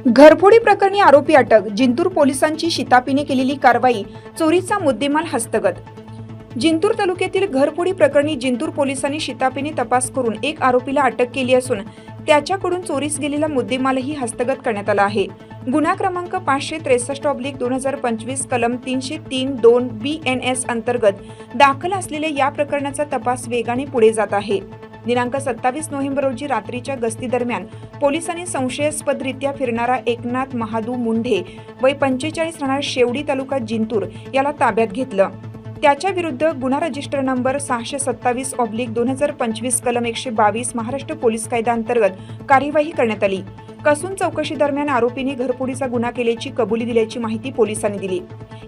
घरफोडी प्रकरणी आरोपी अटक. जिंतूर पोलिसांची शिताफीने केलेली कारवाई. चोरीचा मुद्देमाल हस्तगत. जिंतूर तालुक्यातील घरफोडी प्रकरणी जिंतूर पोलिसांनी शिताफीने तपास करून एक आरोपीला अटक केली असून त्याच्याकडून चोरीस गेलेला मुद्देमालही हस्तगत करण्यात आला आहे. गुन्हा क्रमांक 563/2025 कलम 303(2) BNS अंतर्गत दाखल असलेल्या या प्रकरणाचा तपास वेगाने पुढे जात आहे. दिनांक 27 नोव्हेंबर रोजी रात्रीच्या गस्ती दरम्यान पोलिसांनी संशयास्पदरित्या फिरणारा एकनाथ महादू मुंढे वय 45 राहणार शेवडी तालुका जिंतूर याला ताब्यात घेतलं. त्याच्या विरुद्ध गुन्हा रजिस्टर नंबर 627/2025 कलम 122 महाराष्ट्र पोलीस कायदा अंतर्गत कार्यवाही करण्यात आली. कसून चौकशी दरम्यान आरोपीने घरफोडीचा गुन्हा केल्याची कबुली दिल्याची माहिती पोलिसांनी दिली.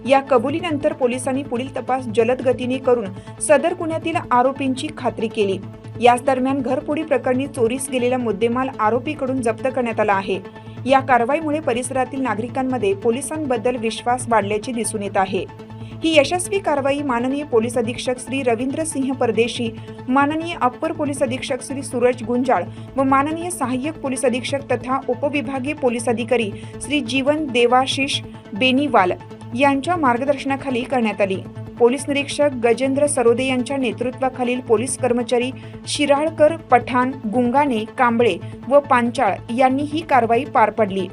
या कबुलीनंतर पोलिसांनी पुढील तपास जलद गतीने करून सदर गुन्ह्यातील आरोपींची खात्री केली. याच दरम्यान घरफोडी प्रकरणी चोरीस गेलेला मुद्देमाल आरोपीकडून जप्त करण्यात आला आहे. या कारवाईमुळे परिसरातील नागरिकांमध्ये पोलिसांबद्दल विश्वास वाढल्याचे दिसून येत आहे. ही यशस्वी कारवाई माननीय पोलीस अधीक्षक श्री रवींद्र सिंह परदेशी, माननीय अप्पर पोलीस अधीक्षक श्री सूरज गुंजाळ व माननीय सहाय्यक पोलीस अधीक्षक तथा उपविभागीय पोलीस अधिकारी श्री जीवन देवाशिष बेनीवाल यांच्या मार्गदर्शनाखाली करण्यात आली. पोलीस निरीक्षक गजेंद्र सरोदे यांच्या नेतृत्वाखालील पोलीस कर्मचारी शिराळकर, पठाण, गुंगाणे, कांबळे व पांचाळ यांनी ही कारवाई पार पाडली.